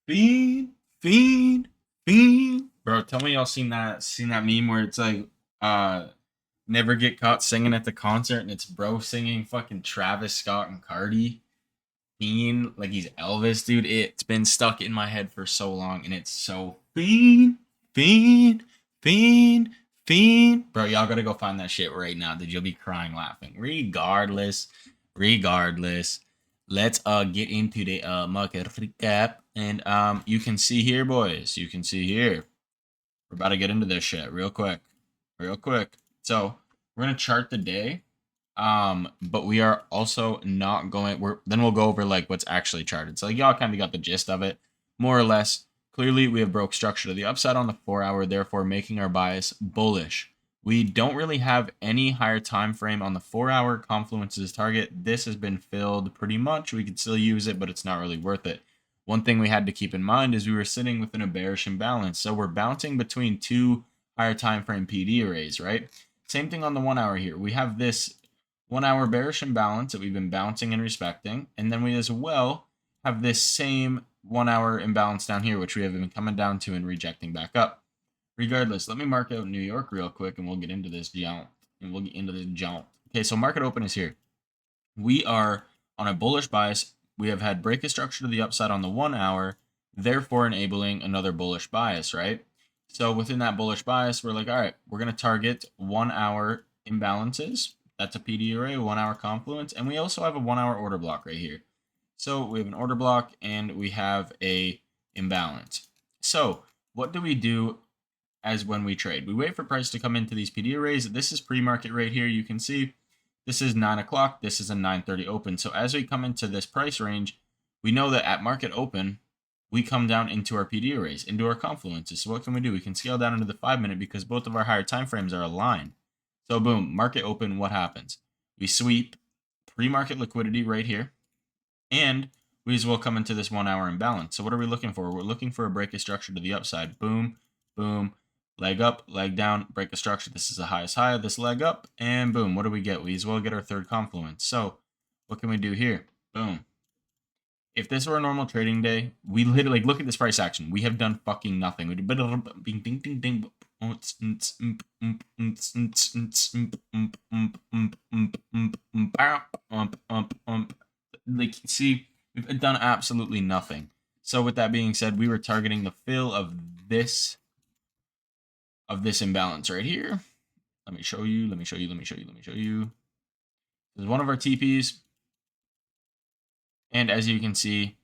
Fiend, fiend, fiend. Bro, tell me y'all seen that meme where it's like never get caught singing at the concert and it's bro singing fucking Travis Scott and Cardi. Fiend, like he's Elvis, dude. It's been stuck in my head for so long and it's so fiend, fiend, fiend, fiend. Bro, y'all gotta go find that shit right now, dude. You'll be crying laughing. Regardless, let's get into the market recap. And you can see here, boys. You can see here. We're about to get into this shit real quick. Real quick. So we're gonna chart the day. But we are also not going then we'll go over like what's actually charted. So like, y'all kind of got the gist of it, more or less. Clearly, we have broke structure to the upside on the 4 hour, therefore making our bias bullish. We don't really have any higher time frame on the 4 hour confluences target. This has been filled pretty much. We could still use it, but it's not really worth it. One thing we had to keep in mind is we were sitting within a bearish imbalance. So we're bouncing between two higher time frame PD arrays, right? Same thing on the 1 hour here. We have this 1 hour bearish imbalance that we've been bouncing and respecting. And then we as well have this same 1 hour imbalance down here, which we have been coming down to and rejecting back up. Regardless, let me mark out New York real quick and we'll get into this jaunt. Okay, so market open is here. We are on a bullish bias. We have had break of structure to the upside on the 1 hour, therefore enabling another bullish bias, right? So within that bullish bias, we're like, all right, we're going to target 1 hour imbalances. That's a PD array, 1 hour confluence. And we also have a 1 hour order block right here. So we have an order block and we have a imbalance. So what do we do as when we trade? We wait for price to come into these PD arrays. This is pre-market right here. You can see this is 9 o'clock. This is a 9:30 open. So as we come into this price range, we know that at market open, we come down into our PD arrays, into our confluences. So what can we do? We can scale down into the 5-minute because both of our higher time frames are aligned. So boom, market open, what happens? We sweep pre-market liquidity right here, and we as well come into this 1 hour imbalance. So what are we looking for? We're looking for a break of structure to the upside. Boom, boom, leg up, leg down, break of structure. This is the highest high of this leg up, and boom, what do we get? We as well get our third confluence. So what can we do here? Boom. If this were a normal trading day, we literally, like, look at this price action. We have done fucking nothing. We did ding ding ding ding. Like, see, we've done absolutely nothing. So with that being said, we were targeting the fill of this imbalance right here. Let me show you. This is one of our TPs. And as you can see,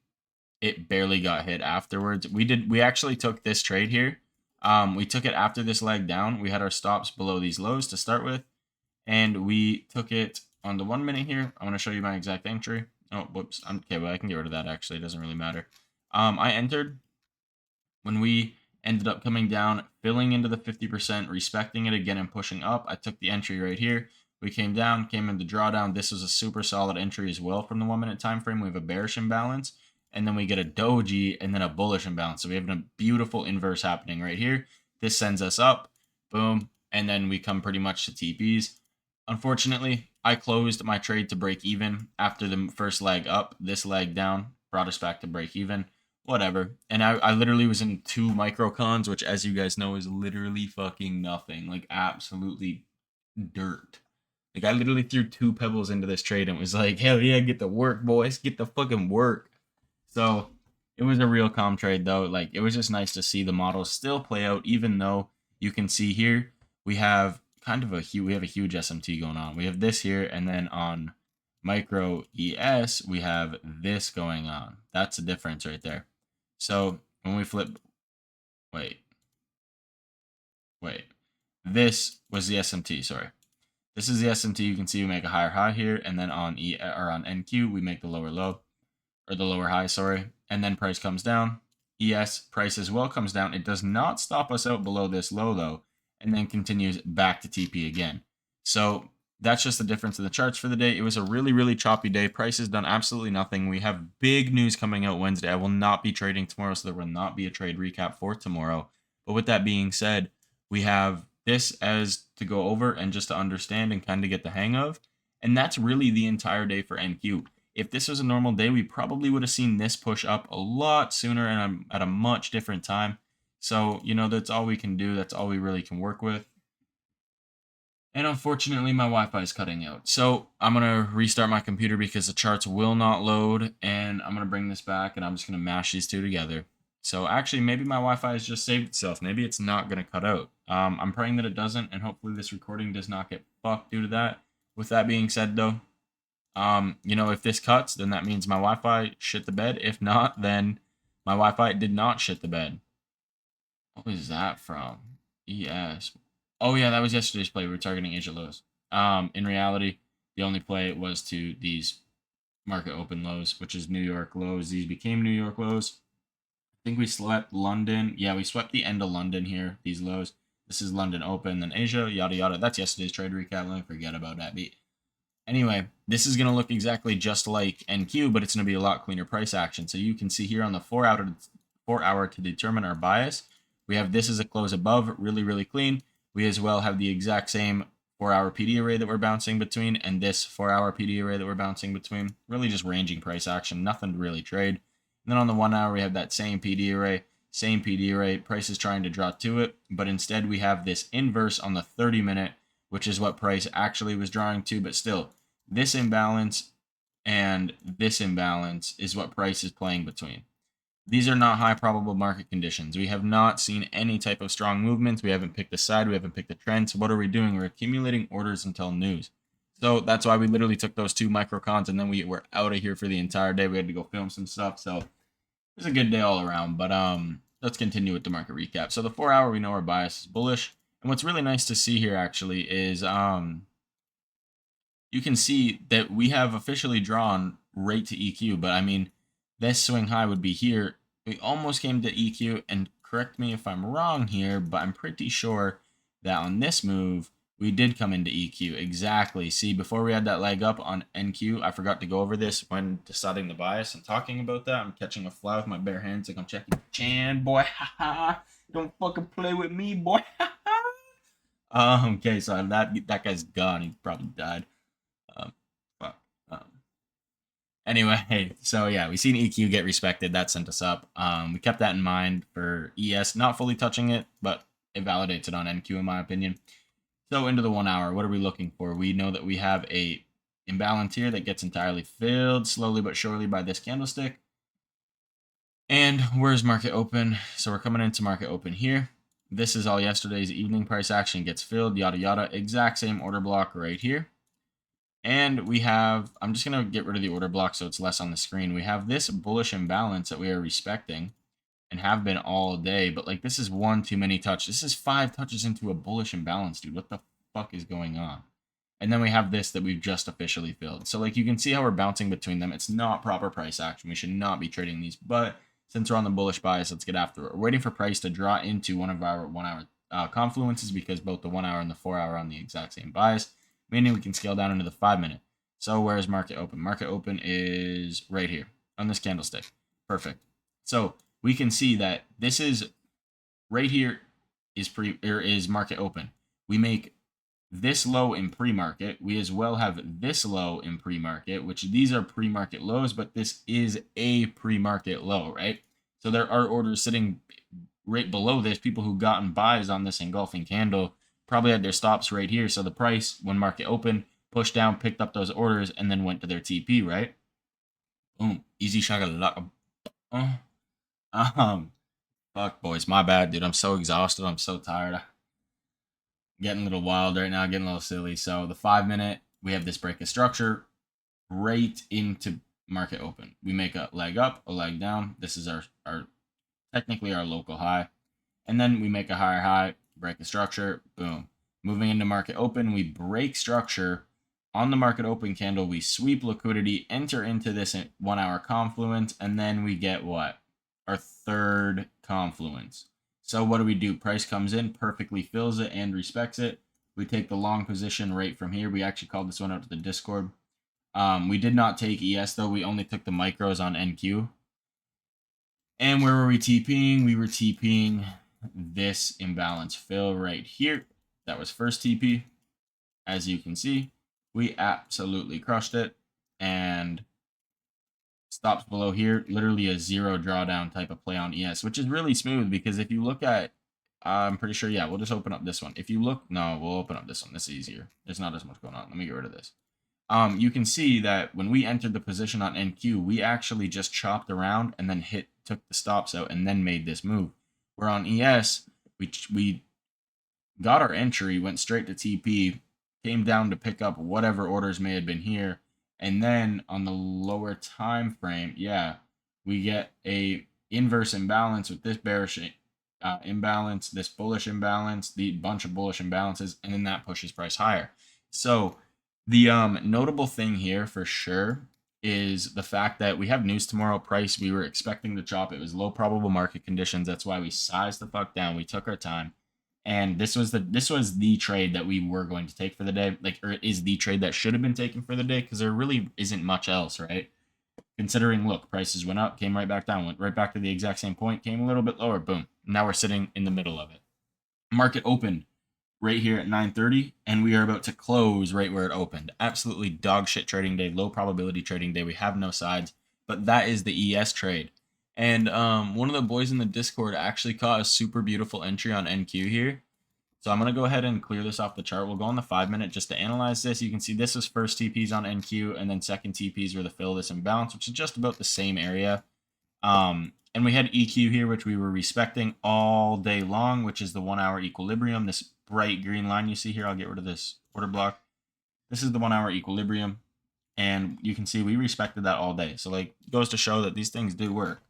it barely got hit afterwards. We actually took this trade here. We took it after this leg down. We had our stops below these lows to start with. And we took it on the 1 minute here. I want to show you my exact entry. Oh, whoops. Okay, well, I can get rid of that, actually. It doesn't really matter. I entered when we ended up coming down, filling into the 50%, respecting it again and pushing up. I took the entry right here. We came down, came into drawdown. This was a super solid entry as well from the 1 minute time frame. We have a bearish imbalance, and then we get a doji and then a bullish imbalance. So we have a beautiful inverse happening right here. This sends us up, boom, and then we come pretty much to TPs. Unfortunately, I closed my trade to break even after the first leg up. This leg down brought us back to break even. Whatever. And I literally was in 2 microcons, which, as you guys know, is literally fucking nothing. Like, absolutely dirt. Like, I literally threw 2 pebbles into this trade and was like, hell yeah, get to work, boys. Get the fucking work. So it was a real calm trade, though. Like, it was just nice to see the model still play out, even though you can see here we have kind of a huge SMT going on. We have this here, and then on micro ES, we have this going on. That's the difference right there. So when we flip, wait, this was the SMT, sorry. This is the SMT. You can see we make a higher high here, and then on on NQ, we make the lower low, or the lower high, sorry. And then price comes down. ES, price as well comes down. It does not stop us out below this low, though, and then continues back to TP again. So that's just the difference in the charts for the day. It was a really, really choppy day. Price has done absolutely nothing. We have big news coming out Wednesday. I will not be trading tomorrow, so there will not be a trade recap for tomorrow. But with that being said, we have this as to go over and just to understand and kind of get the hang of. And that's really the entire day for NQ. If this was a normal day, we probably would have seen this push up a lot sooner and at a much different time. So, you know, that's all we can do. That's all we really can work with. And unfortunately, my Wi-Fi is cutting out. So I'm going to restart my computer because the charts will not load. And I'm going to bring this back and I'm just going to mash these two together. So actually, maybe my Wi-Fi has just saved itself. Maybe it's not going to cut out. I'm praying that it doesn't. And hopefully this recording does not get fucked due to that. With that being said, though, you know, if this cuts, then that means my Wi-Fi shit the bed. If not, then my Wi-Fi did not shit the bed. What was that from? ES. Oh yeah, that was yesterday's play. We were targeting Asia lows. In reality, the only play was to these market open lows, which is New York lows. These became New York lows. I think we swept London. Yeah, we swept the end of London here, these lows. This is London open, then Asia, yada yada. That's yesterday's trade recap. Let me forget about that beat. Anyway, this is going to look exactly just like NQ, but it's going to be a lot cleaner price action. So you can see here on the 4 hour to determine our bias, we have this as a close above, really, really clean. We as well have the exact same 4-hour PD array that we're bouncing between and this 4-hour PD array that we're bouncing between. Really just ranging price action, nothing to really trade. And then on the 1 hour, we have that same PD array, price is trying to draw to it, but instead we have this inverse on the 30-minute, which is what price actually was drawing to, but still, this imbalance and this imbalance is what price is playing between. These are not high probable market conditions. We have not seen any type of strong movements. We haven't picked a side. We haven't picked a trend. So what are we doing? We're accumulating orders until news. So that's why we literally took those 2 microcons and then we were out of here for the entire day. We had to go film some stuff. So it was a good day all around. But let's continue with the market recap. So the 4 hour, we know our bias is bullish. And what's really nice to see here actually is you can see that we have officially drawn rate to EQ, but I mean, this swing high would be here. We almost came to EQ, and correct me if I'm wrong here, but I'm pretty sure that on this move, we did come into EQ. Exactly. See, before we had that leg up on NQ, I forgot to go over this when deciding the bias and talking about that. I'm catching a fly with my bare hands like I'm checking Chan, boy. Don't fucking play with me, boy. Okay, so that guy's gone. He probably died. Fuck. Anyway, so yeah, we seen EQ get respected. That sent us up. We kept that in mind for ES, not fully touching it, but it validates it on NQ in my opinion. So into the 1 hour, what are we looking for? We know that we have a imbalance here that gets entirely filled slowly but surely by this candlestick. And where's market open? So we're coming into market open here. This is all yesterday's evening price action gets filled, yada yada. Exact same order block right here. And we have, I'm just going to get rid of the order block so it's less on the screen. We have this bullish imbalance that we are respecting and have been all day. But like this is one too many touches. This is 5 touches into a bullish imbalance, dude. What the fuck is going on? And then we have this that we've just officially filled. So like you can see how we're bouncing between them. It's not proper price action. We should not be trading these. But since we're on the bullish bias, let's get after it. We're waiting for price to draw into one of our 1 hour confluences because both the 1 hour and the 4 hour are on the exact same bias, meaning we can scale down into the 5-minute. So where is market open? Market open is right here on this candlestick. Perfect. So we can see that this is right here is market open. We make this low in pre-market. We as well have this low in pre-market, which these are pre-market lows, but this is a pre-market low, right? So there are orders sitting right below this. People who gotten buys on this engulfing candle probably had their stops right here. So the price, when market opened, pushed down, picked up those orders, and then went to their TP, right? Boom. Easy shakalaka. Fuck, boys. My bad, dude. I'm so exhausted. I'm so tired. Getting a little wild right now, getting a little silly. So the 5-minute, we have this break of structure right into market open. We make a leg up, a leg down. This is our technically our local high. And then we make a higher high, break the structure, boom. Moving into market open, we break structure. On the market open candle, we sweep liquidity, enter into this 1 hour confluence, and then we get what? Our third confluence. So what do? Price comes in, perfectly fills it and respects it. We take the long position right from here. We actually called this one out to the Discord. We did not take ES though. We only took the micros on NQ. And where were we TPing? We were TPing this imbalance fill right here. That was first TP. As you can see, we absolutely crushed it. And stops below here, literally a zero drawdown type of play on ES, which is really smooth because if you look at, I'm pretty sure, yeah, we'll just open up this one. If you look, no, we'll open up this one. This is easier. There's not as much going on. Let me get rid of this. You can see that when we entered the position on NQ, we actually just chopped around and then took the stops out and then made this move. Where on ES, we got our entry, went straight to TP, came down to pick up whatever orders may have been here, and then on the lower time frame, yeah, we get a inverse imbalance with this bearish imbalance, this bullish imbalance, the bunch of bullish imbalances, and then that pushes price higher. So the notable thing here for sure is the fact that we have news tomorrow. Price, we were expecting to chop. It was low probable market conditions. That's why we sized the fuck down. We took our time. And this was the trade that we were going to take for the day, or it is the trade that should have been taken for the day, because there really isn't much else, right? Considering, look, prices went up, came right back down, went right back to the exact same point, came a little bit lower, boom. Now we're sitting in the middle of it. Market opened right here at 9:30, and we are about to close right where it opened. Absolutely dog shit trading day, low probability trading day. We have no sides, but that is the ES trade. And one of the boys in the Discord actually caught a super beautiful entry on NQ here. So I'm going to go ahead and clear this off the chart. We'll go on the 5-minute just to analyze this. You can see this is first TPs on NQ, and then second TPs were the fill this imbalance, which is just about the same area. And we had EQ here, which we were respecting all day long, which is the 1 hour equilibrium. This bright green line you see here, I'll get rid of this order block. This is the 1 hour equilibrium. And you can see we respected that all day. So like, it goes to show that these things do work.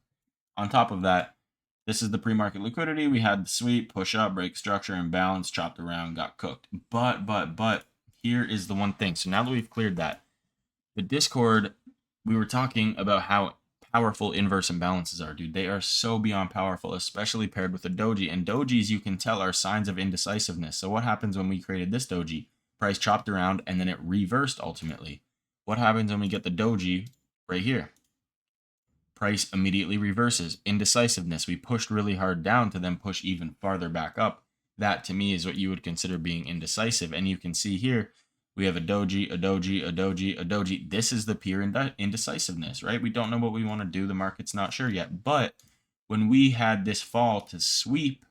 On top of that, this is the pre-market liquidity. We had the sweep, push up, break structure, imbalance, chopped around, got cooked. But here is the one thing. So now that we've cleared that, the Discord, we were talking about how powerful inverse imbalances are, dude. They are so beyond powerful, especially paired with a doji. And dojis, you can tell, are signs of indecisiveness. So what happens when we created this doji? Price chopped around and then it reversed ultimately. What happens when we get the doji right here? Price immediately reverses. Indecisiveness. We pushed really hard down to then push even farther back up. That to me is what you would consider being indecisive. And you can see here, we have a doji, a doji, a doji, a doji. This is the pure indecisiveness, right? We don't know what we want to do. The market's not sure yet. But when we had this fall to sweep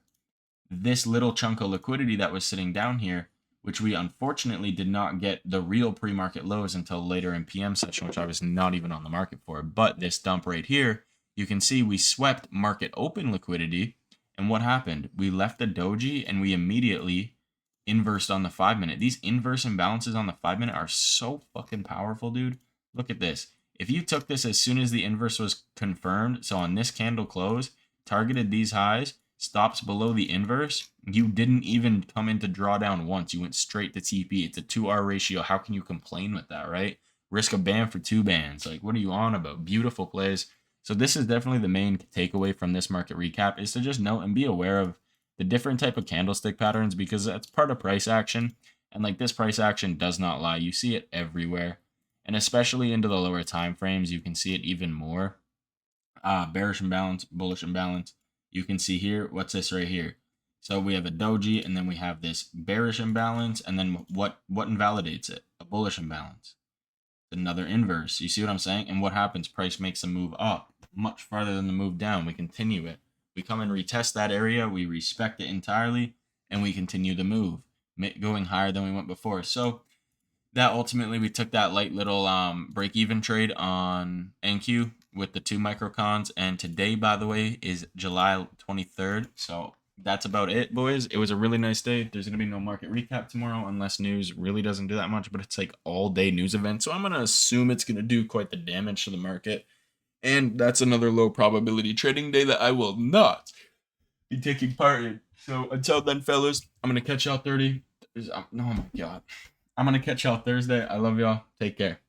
this little chunk of liquidity that was sitting down here, which we unfortunately did not get the real pre-market lows until later in PM session, which I was not even on the market for. But this dump right here, you can see we swept market open liquidity. And what happened? We left the doji and we immediately inversed on the 5-minute. These inverse imbalances on the 5-minute are so fucking powerful, dude. Look at this. If you took this as soon as the inverse was confirmed, so on this candle close, targeted these highs, stops below the inverse, you didn't even come into drawdown once. You went straight to TP. It's a 2R ratio. How can you complain with that, right? Risk a ban for 2 bans. Like, what are you on about? Beautiful plays. So this is definitely the main takeaway from this market recap, is to just note and be aware of the different type of candlestick patterns, because that's part of price action. And like, this price action does not lie. You see it everywhere. And especially into the lower time frames, you can see it even more. Bearish imbalance, bullish imbalance. You can see here, what's this right here? So we have a doji, and then we have this bearish imbalance, and then what invalidates it? A bullish imbalance. Another inverse. You see what I'm saying? And what happens? Price makes a move up much farther than the move down. We continue it. We come and retest that area. We respect it entirely, and we continue the move, going higher than we went before. So that ultimately, we took that light little break-even trade on NQ with the 2 microcons. And today, by the way, is July 23rd. So that's about it, boys. It was a really nice day. There's going to be no market recap tomorrow unless news really doesn't do that much. But it's like all-day news event. So I'm going to assume it's going to do quite the damage to the market. And that's another low probability trading day that I will not be taking part in. So until then, fellas, I'm going to catch y'all 30. Oh my God. I'm going to catch y'all Thursday. I love y'all. Take care.